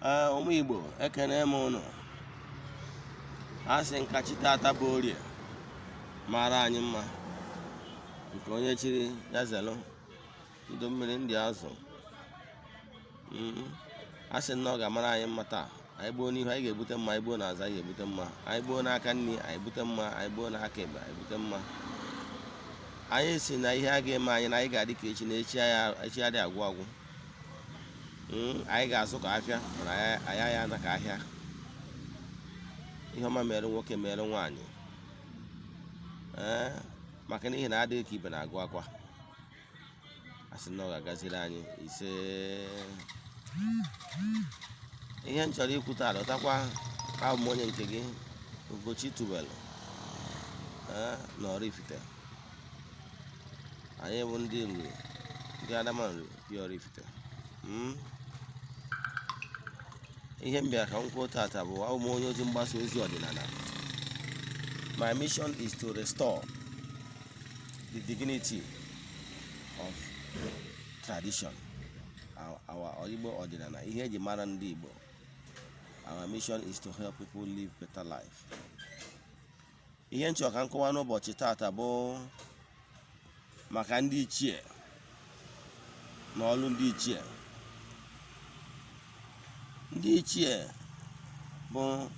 ụmụ Igbo ekene m ụnụ. Asị nkachi tata bụ orie mara anyị mma nke onye chiri ya zelu ndụ mmiri ndị azụ. Asị na ọ ga-amara anyị mma taa. Anyị gbuo n'ihu anyị ga-ebute mma, anyị gbuo n'azụ anyị ga-ebute mma, anyị gbuo n'aka nri anyị bute mma, anyị gbuo n'aka ebe anyị bute mma. Anyị si na ihe a ga-eme anyị na anyị ga-adị ka echi na echi adịghị agwụ agwụ. Anyị ga-azụ ka ahịa mana anyị ana ka ahịa. Ihe ọma mere nwoke mere nwaanyị, maka n'ihi na adịghị ka ibe na-agụ akwa. Asị na ọ ga-agaziri anyị ise. Ihe m chọrọ ikwu taa lọtakwa abụ m onye nke gị Ugochi tubelu na Oraifite. Anyị bụ ndị Nri, ndị Adamanri bi Oraifite. Ihe m bịara ka m kwuo tata bụ abụ m onye ozi mgbasa ozi ọdịnala. My mission is to restore the dignity of tradition, our Igbo ọdịnala, ihe eji mara ndị Igbo. Our mission is to help people live better life. Ihe nchọ ka nkọwa n'ụbọchị tata bụ maka ndị ichie na ọlụ ndị ichie. Ndị ichie bụ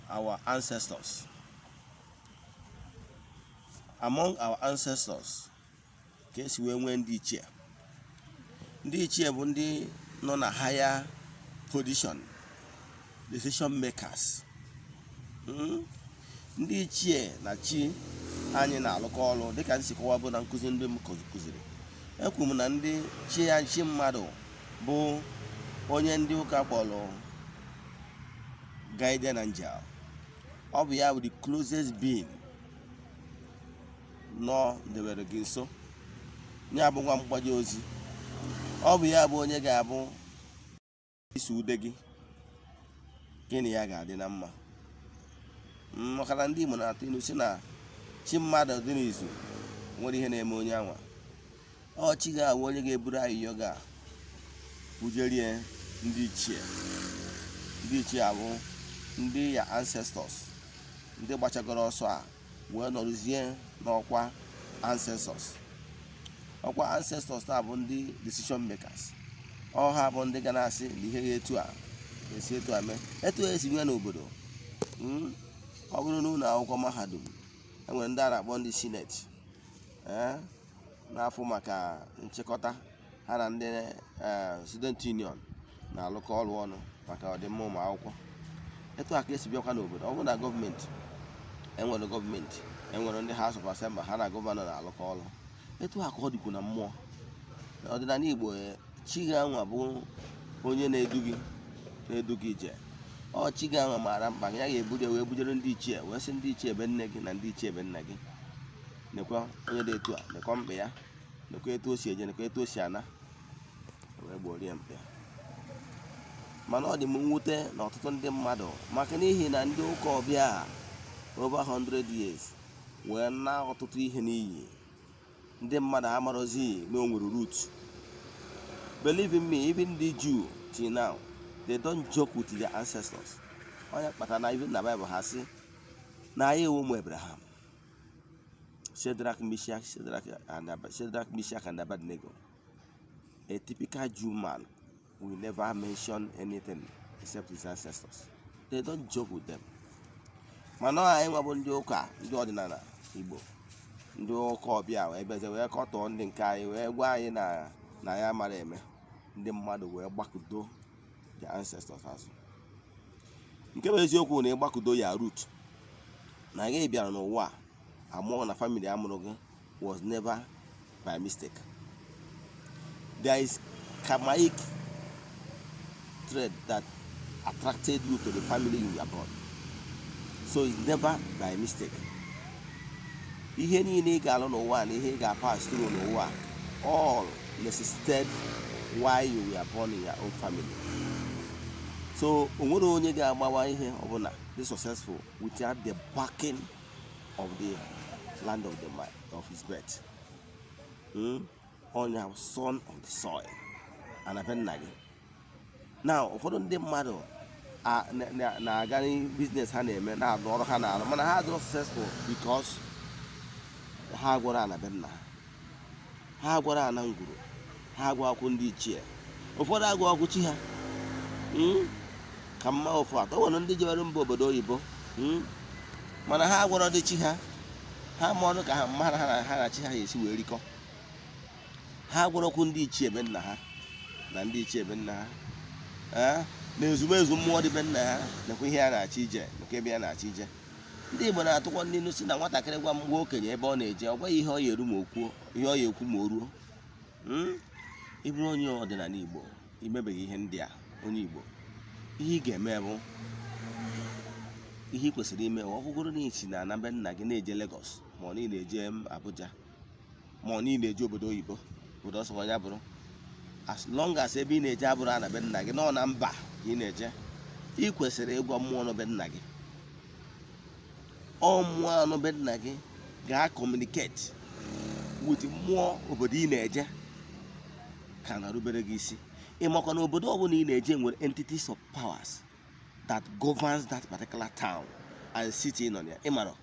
our ancestors. Among our ancestors ka esi wee nwee ndị ichie. Ndị ichie bụ ndị nọ na higher position, decision makers. Ndị ichie na chi anyị na-alụkọ ọrụ dịka nsikọwa bụ na nkụzi ndị m kụziri. Ekwu m na ndị chi mmadụ bụ onye ndị ụka kpọrọ guardian angel. Ọ bụ ya bụ the closest being nọ debere gị nso. Ya bụ nwa mgbaji ozi. Ọ bụ ya bụ onye ga-abụ isi ude gị, gịnị ya ga-adị na mma. Maka na ndị Igbo na-atụ ilu si na chi mmadụ dị n'izu nwere ihe na-eme onye anwa. Ọ chi ga-awụ onye ga-eburu ayịyọ ga bujerie ndị ichie. Ndị ichie abụ ndị ya ancestors, ndị gbachagoro ọsọ a wee nọrụzie n'ọkwa ancestors. Ọkwa ancestors taa bụ ndị decision makers. Ọ ha bụ ndị ga na-asị na ihe ya etu a esi etu a mee, etu a esi nwee n'obodo. Ọ bụrụ na ụlọ akwụkwọ mahadum enwere ndị a na-akpọ ndị sineti n'afọ maka nchịkọta ha na ndị student union na-alụkọ ọrụ ọnụ maka ọdịmma ụmụ akwụkwọ. Etu a ka esi bịakwa n'obodo. Ọ bụrụ na gọọmenti enwere ndị House of Assembly ha na gọvanọ na-alụkọ ọrụ. Etu a ka ọ dịkwu na mmụọ. Ọdịnala Igbo, chi gị anwa bụ onye na-edu gị ije. Ọ chi gị anwa maara mkpa ya ga-eburu wee bujere ndị ichie wee sị ndị ichie ebe nne gị na ndị ichie ebe nna gị. Nekwa onye dị etu a, nekwa mkpa ya, nekwa etu o si eje, nekwa etu o si ana wee gborie mkpa ya. Mana ọ dị m mwute na ọtụtụ ndị mmadụ, maka n'ihi na ndị ụka ọbịa over 100 years wee na ọtụtụ ihe n'iyi. Ndị mmadụ amarozi na o nwere root. Believe in me, even the Jew till now, they don't joke with their ancestors. Onye kpatara na even na Bible ha sị na anyị ụmụ Abraham. Shadrach, Meshach and Abednego. A typical Jew man will never mention anything except his ancestors. They don't joke with them. Mana anyị nwabụ ndị ụka, ndị ọdịnala Igbo, ndị ụka ọbịa wee bịazie wee kọtọọ ndị nke anyị wee gwa anyị na ya mara eme. Ndị mmadụ wee gbakudo their ancestors azụ. Nke bụ eziokwu na ịgbakudo ya root na gị bịara n'ụwa amụọ na family amụrụ gị was never by mistake. There is karmic thread that attracted you to the family you were born. So it's never by mistake. Ihe niile ị ga-alụ n'ụwa na ihe ị ga-pass through n'ụwa all necessitated why you were born in your own family. So onwere onye ga-agbawa ihe ọbụla be successful without the backing of the land of his birth. On your son of the soil and a penagi. na ụfọdụ ndị mmadụ na-aga biznes ha na-eme na-arụ ọrụ ha na-arụ mana ha adịrọ successful because ha gwara ana be nna ha gwara ana ngwuru ha agwa akwụ ndị ichie ụfọdụ agwa ọgwụ chi ha ka mma ofu atọ nwere ndị jewere mba obodo oyibo mana ha gwara dị chi ha ha ma ọrụ ka ha mma ha na chi ha esi wee rikọ ha gwara ọkwụ ndị ichie be nna ha na ndị ichie be nna ha na ezumezu mmụọ dị be nna ha nakwa ihe a na-achọ ije nke ebe ya na-achọ ije ndị Igbo na-atụkwa ndị inu si na nwatakịrị gwa mgbe okenye ebe ọ na-eje ọ gwaghị ihe ọ ya eru ma o kwuo ihe ọ ya ekwu ma o ruo ịbụrụ onye ọdịnala Igbo imebeghị ihe ndị a onye Igbo ihe ị ga-eme bụ ihe ị kwesịrị ime ọ bụgoro na isi na be nna gị na-eje Lagos ma ọ niile eje Abuja ma ọ niile eje obodo oyibo obodo ọsọ ya bụrụ as long as ebe ị na-eje abụrụ ana be nna gị nọ na mba ị na-eje ị kwesịrị ịgwa mmụọ nọ be nna gị ọ mmụọ anọ be nna gị ga-communicate with mmụọ obodo ị na-eje ka na-arubere gị isi ịmakwa na obodo ọbụla ị na-eje nwere entities of powers that governs that particular town and city nọ ya ịmarọ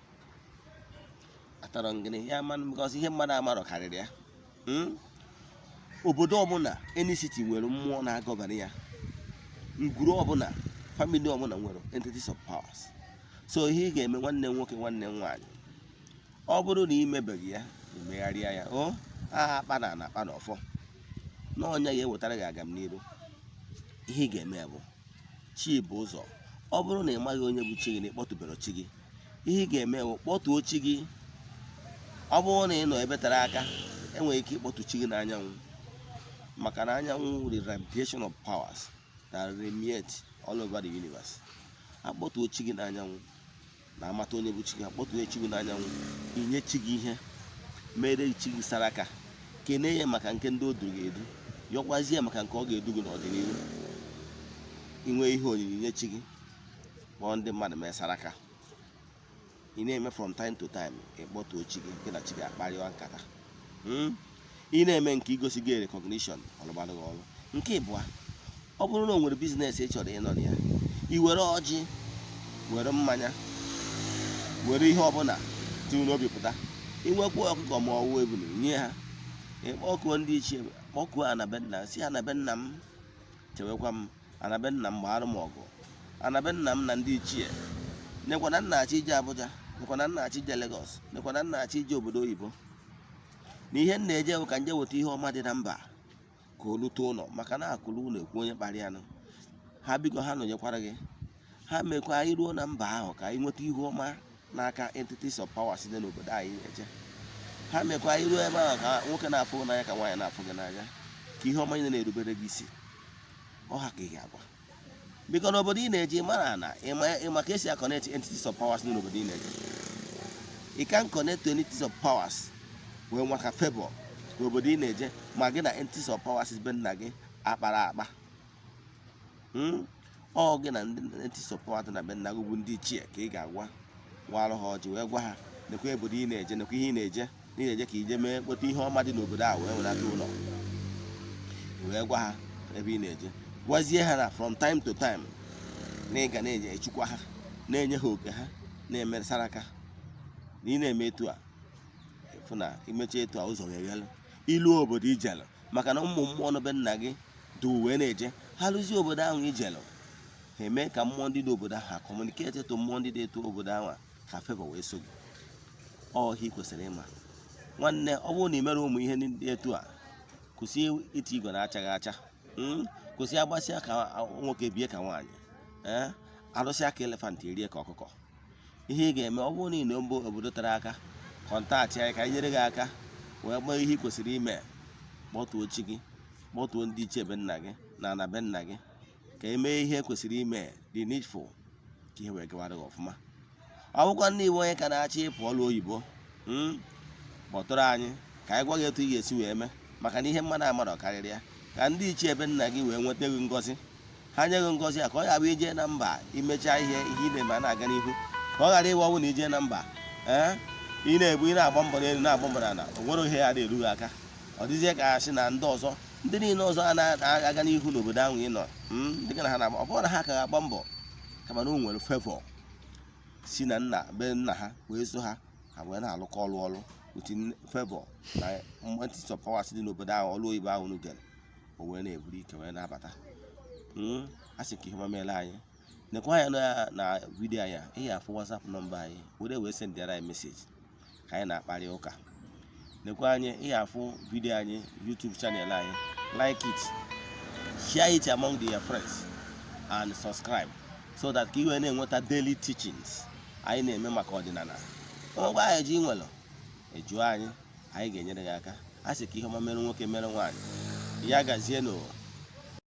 atọrọ ngịnị ya manụ because ihe mmadụ amarọ karịrị ya obodo ọbụla any city nwere mmụọ na-agọvanị ya ngwuru ọbụla family ọbụla nwere entities of powers so ihe ị ga-eme nwanne nwoke nwanne nwaanyị ọ bụrụ na imebeghị ya imegharịa ya akpa na akpa na ọfọ n'ọnya ya ewetara gị agamnihu ihe ị ga-eme bụ chi bụ ụzọ ọ bụrụ na ị maghị onye bụ chi gị na ịkpọtụbere chi gị ihe ị ga-eme bụ kpọtuo chi gị ọ bụrụ na ị nọ ebe tere aka enwere ike ịkpọtụ chi gị n'anyanwụ maka na anyanwụ the radiation of powers that radiate all over the universe akpọtuo chi gị n'anyanwụ na amata onye bụ chi gị akpọtuo chi gị n'anyanwụ inye chi gị ihe mere chi gị sara aka kene ya maka nke ndị o duru ga-edu yọkwazie maka nke ọ ga-edu gị n'ọdịnihu inwe ihe onyinye chi gị kpọọ ndị mmadụ mee sara aka ị na-eme from time to time ịkpọtuo chi gị nke na chi gị akparịwa nkata ị na-eme nke igosi gị recognition ọlụgbalụ gị ọrụ nke ịbụa ọ bụrụ na o nwere biznes ị chọrọ ịnọ na ya i were ọjị were mmanya were ihe ọbụla tinye n'obi pụta inwekwa ọkụkọ ma ọwụ ebulu nye ha ịkpọkuo ndị ichie kpọkuo anabe nna si anabe nna m chewekwa m anabe nna m gbaarụ m ọgụ anabe nna m na ndị ichie nekwa na nna achọ ije Abuja nekwa na nna achọ ije Lagos nekwa na nna achọ ije obodo oyibo na ihe nna eje ka nje weta ihe ọma dị na mba ka o lute ụlọ maka na akụrụ ụlọ ekwu onye kparịanụ ha bigo ha nọnyekwara gị ha mekwa anyị ruo na mba ahụ ka anyị nweta ihu ọma n'aka entities of power site n'obodo anyị na-eje ha mekwa anyị ruo ebe ahụ ka nwoke na-afụ n'anya ka nwaanyị na-afụ gị n'anya ka ihe ọma anyị na-erubere gị isi ọha ka ị ga-agwa biko n'obodo ị na-eje mara na ịma ka esi akọnect entities of powers n'obodo ị na-eje ị can connect to entities of powers wee nwaka favor n'obodo ị na-eje ma gị na entities of powers be nna gị akpara akpa ọ gị na ndị entities of powers na be nna gị bụ ndị ichie ka ị ga-agwa gwarụ ha ọjị wee gwa ha nekwa obodo ị na-eje nekwa ihe ị na-eje ka ije mee kpọta ihe ọma dị n'obodo ahụ wee wenata ụlọ wee gwa ha ebe ị na-eje gwazie ha na from time to time na ị ga na-eje echukwa ha na-enye ha oke ha na-eme saraka na ị na-eme etu a fụ na imecha etu a ụzọ ga-eghelụ ilu obodo ijelụ maka na ụmụ mmụọ nọ be nna gị du wee na-eje ha lụzie obodo ahụ ijelụ ha eme ka mmụọ ndị dị obodo ahụ ha kọmuniketi etu mmụọ ndị dị etu obodo ahụ ka favor wee so gị ọhịa kwesịrị ịma nwanne ọ bụrụ na ị mere ụmụ ihe ndị etu a kwụsị iti igwe na-achaghị acha kwụsị agbasịa ka nwoke bie ka nwaanyị alụsịa ka elefant erie ka ọkụkọ ihe ị ga-eme ọ bụrụ na ị na obodo tere aka kọntaktị anyị ka anyị nyere gị aka wee gbaa ihe ị kwesịrị ime kpọtuo chi gị kpọtuo ndị ichie be nna gị na ana be nna gị ka emee ihe kwesịrị ime dị needful ka ihe wee gawara gị ọfụma ọ bụkwa ndị Igbo onye ka na-achọ ịpụ ọrụ oyibo kpọtụrụ anyị ka anyị gwa gị etu ị ga-esi wee mee maka na ihe mmadụ amarọ karịrị ya ka ndị ichie ebe nna gị wee nweta gị ngọzi ha nye gị ngọzi a ka ọ ghara ije na mba imechaa ihe ị na-eme na-aga n'ihu ka ọ ghara ịwa ọnwụ na ije na mba ị na-ebu ị na-agba mbọ n'elu na-agba mbọ n'ala o nwere ihe ya na-eru gị aka ọ dịzie ka asị na ndị ọzọ ndị niile ọzọ a na-aga n'ihu n'obodo ahụ ị nọ ndị gị na ha na-agba, ọ bụrụ na ha ka ga-agba mbọ kama na o nwere favor si na nna be nna ha wee so ha wee na-alụkọ ọrụ with favor na mgbatị of powers dị n'obodo ahụ ọrụ oyibo ahụ nugere o wee na-eburu ike wee na-abata. A sị ka ihe mamele anyị nekwa anya na vidiyo anyị ị ga-afụ WhatsApp nọmba anyị wee sendịara anyị meseji ka anyị na-akparị ụka. Nekwa anyị ị ga-afụ vidiyo anyị YouTube channel anyị, like it, share it among your friends and subscribe so that ka ị wee na-enweta daily teachings anyị na-eme maka ọdịnala. Ngwa anyị ji nwere ejuo anyị ga-enyere gị aka. A sị ka ihe ọma mere nwoke mere nwaanyị. Ya gazie n'ụwa.